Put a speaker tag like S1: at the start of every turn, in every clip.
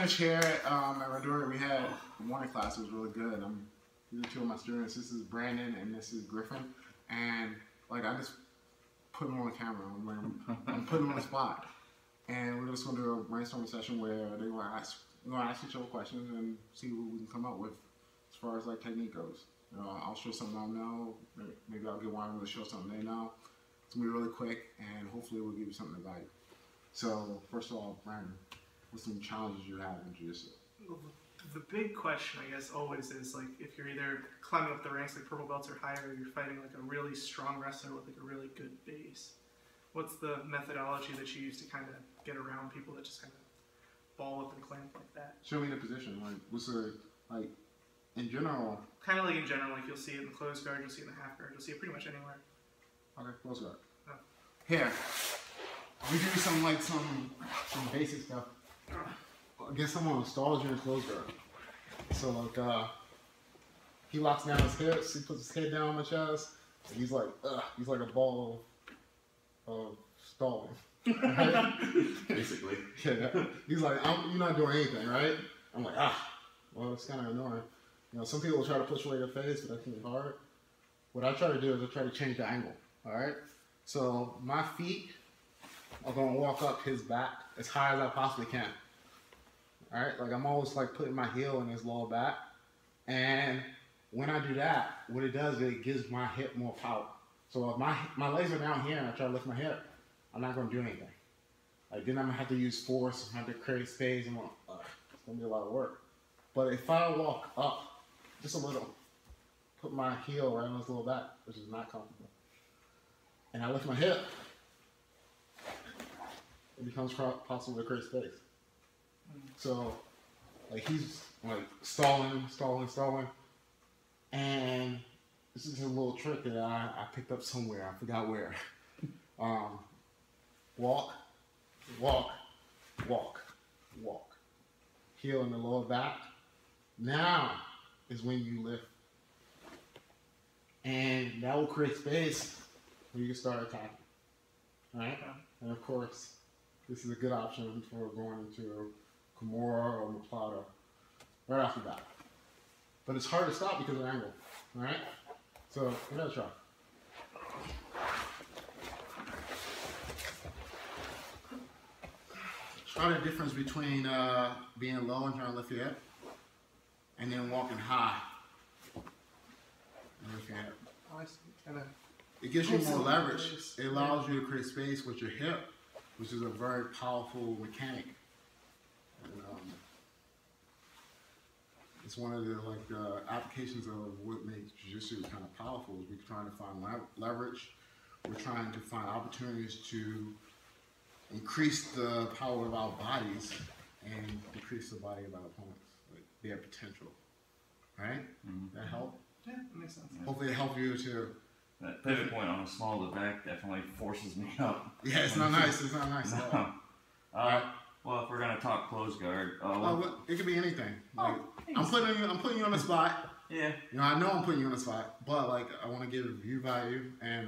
S1: finished here at Radora. We had morning class. It was really good. These are two of my students. This is Brandon and this is Griffin. And like I just put them on the camera. I'm putting them on the spot. And we're just going to do a brainstorming session where they're going to ask each other questions and see what we can come up with as far as like technique goes. You know, I'll show something I know. Maybe I'll get one of them to show something they know. It's going to be really quick, and hopefully we'll give you something to value. So, first of all, Brandon, what's some challenges you have in jiu-jitsu?
S2: The big question, I guess, always is like if you're either climbing up the ranks like purple belts or higher, or you're fighting like a really strong wrestler with like a really good base. What's the methodology that you use to kind of get around people that just kind of ball up and clamp like that?
S1: Show me the position. Like, what's the, like, in general?
S2: Kind of like in general, like you'll see it in the closed guard, you'll see it in the half guard, you'll see it pretty much anywhere.
S1: Okay, close guard.
S2: Oh.
S1: Here, we do some basic stuff. Against someone who stalls you in close guard. So like, he locks down his hips, he puts his head down on my chest, and he's like a ball of stalling. Right?
S3: Basically.
S1: Yeah. He's like, you're not doing anything, right? I'm like, well, it's kind of annoying. You know, some people will try to push away your face, but that can be hard. What I try to do is I try to change the angle, all right? So my feet are going to walk up his back as high as I possibly can. All right, like I'm always like putting my heel in his lower back. And when I do that, what it does is it gives my hip more power. So if my legs are down here and I try to lift my hip, I'm not going to do anything. Like then I'm going to have to use force, I'm going to have to create space, it's going to be a lot of work. But if I walk up just a little, put my heel right on his lower back, which is not comfortable, and I lift my hip, it becomes possible to create space. So, like he's like stalling, and this is a little trick that I picked up somewhere. I forgot where. Walk, heel in the lower back. Now is when you lift, and that will create space where you can start attacking. All right, and of course, this is a good option for going into Kimura or Maplata right off the bat. But it's hard to stop because of the angle, alright? So, give it a try. Try the difference between being low and trying to lift your hip, and then walking high and lift your hip.
S2: Oh, I see. And then
S1: it gives you more leverage. It allows you to create space with your hip, which is a very powerful mechanic. And, it's one of the applications of what makes jiu-jitsu kind of powerful. Is we're trying to find leverage. We're trying to find opportunities to increase the power of our bodies and decrease the body of our opponents, like their potential. Right? That help?
S2: Yeah, that makes sense.
S1: Hopefully it helps you to.
S3: That pivot point on the small of the back definitely forces me up.
S1: Yeah, it's not nice. It's not nice.
S3: No. Well, if we're gonna talk close guard,
S1: it could be anything. Like, I'm putting you on the spot.
S3: Yeah.
S1: You know, I know I'm putting you on the spot, but like I want to give view value and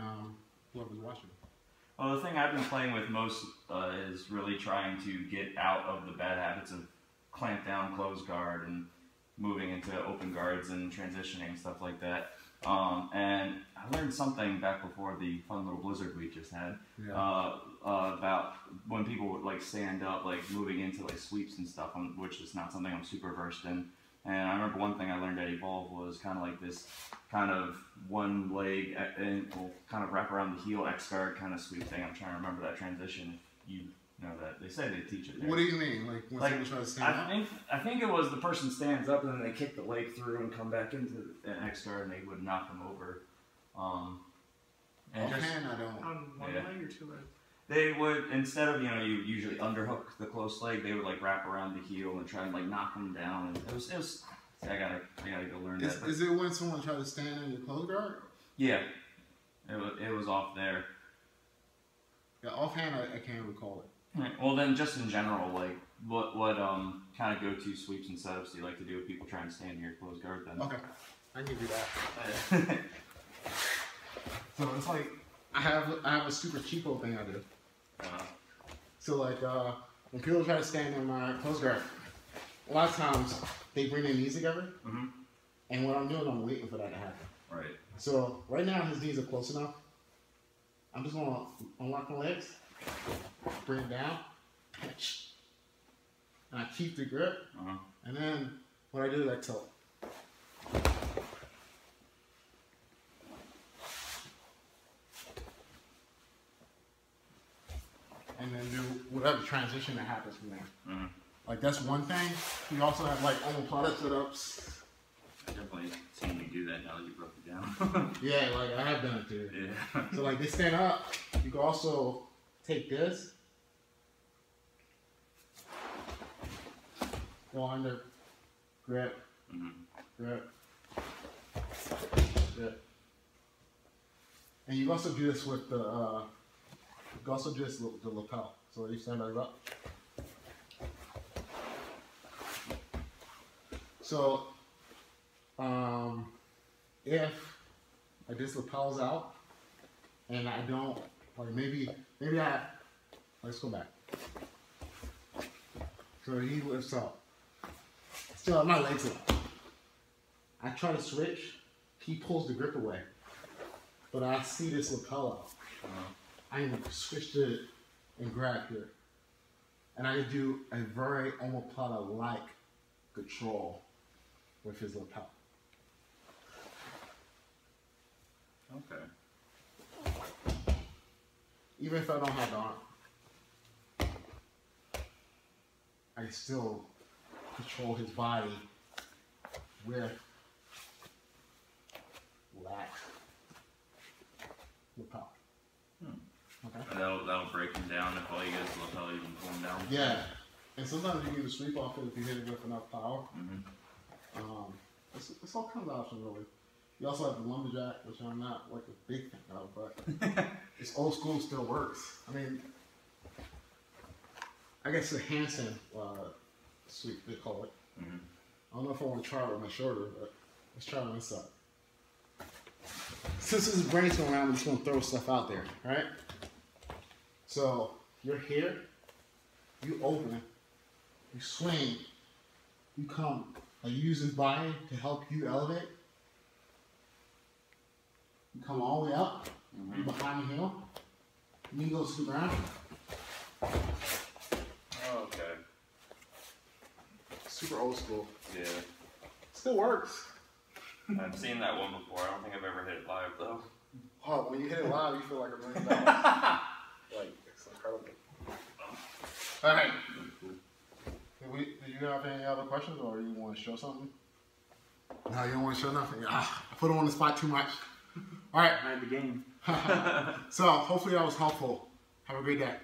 S1: whoever's watching.
S3: Well, the thing I've been playing with most is really trying to get out of the bad habits of clamp down, close guard, and moving into open guards and transitioning and stuff like that. And I learned something back before the fun little blizzard we just had about when people would like stand up, like moving into like sweeps and stuff, which is not something I'm super versed in. And I remember one thing I learned at Evolve was kind of like this kind of one leg and kind of wrap around the heel X guard kind of sweep thing. I'm trying to remember that transition. If you know that they say they teach it there.
S1: What do you mean? Like when someone tries to stand up?
S3: I think it was the person stands up and then they kick the leg through and come back into an X guard and they would knock them over.
S1: And I don't.
S2: On one leg or two legs?
S3: They would, instead of, you usually underhook the close leg, they would like wrap around the heel and try and like knock them down. And it was I gotta go learn that.
S1: Is it when someone tries to stand in your close guard?
S3: Yeah, it was off there.
S1: Yeah, offhand I can't recall it.
S3: Right. Well then, just in general, like what kind of go-to sweeps and setups do you like to do with people trying to stand in your close guard then?
S1: Okay, I can do that. So it's like I have a super cheapo thing I do. So like when people try to stand in my close guard, a lot of times they bring their knees together,
S3: Mm-hmm.
S1: and what I'm doing, I'm waiting for that to happen.
S3: Right.
S1: So right now his knees are close enough. I'm just gonna unlock my legs, bring it down, pinch, and I keep the grip.
S3: Uh-huh.
S1: And then what I do is I tilt. And then do whatever transition that happens from there.
S3: Mm-hmm.
S1: Like that's one thing. You also have like omoplata sit-ups.
S3: I definitely seen you do that now that you broke it down.
S1: Yeah, like I have done it too.
S3: Yeah.
S1: So like they stand up. You can also take this, go under, grip,
S3: Mm-hmm.
S1: grip, grip. And you can also do this with the you can also do this with the lapel. So you stand back up. So if like this lapel's out and I don't like maybe let's go back. So he lifts up. Still have my legs up. I try to switch, he pulls the grip away. But I see this lapel out. I can switch to it and grab here. And I can do a very omoplata-like control with his lapel.
S3: Okay.
S1: Even if I don't have the arm, I can still control his body with that lapel. Okay.
S3: And that'll break him down if all you guys lapel, you can pull him down.
S1: Yeah. And sometimes you can even sweep off it if you hit it with enough power.
S3: Mm-hmm.
S1: It's all kinds of options really. You also have the lumberjack, which I'm not like a big fan of, but it's old school, still works. I mean, I guess the handstand sweep, they call it.
S3: Mm-hmm.
S1: I don't know if I want to try it with my shoulder, but let's try it on this side. Since this is brainstorm around, I'm just going to throw stuff out there, right? So you're here, you open, you swing, you come, you use his body to help you elevate. You come all the way up, you behind the heel, knee goes to the ground.
S3: Okay.
S1: Super old school.
S3: Yeah.
S1: Still works.
S3: I've seen that one before. I don't think I've ever hit it live though.
S1: Oh, when you hit it live, you feel like $1 million. Like, it's incredible. All right. Do you have any other questions, or you want to show something? No, you don't want to show nothing. I put him on the spot too much. All right.
S3: I had the game.
S1: So hopefully that was helpful. Have a great day.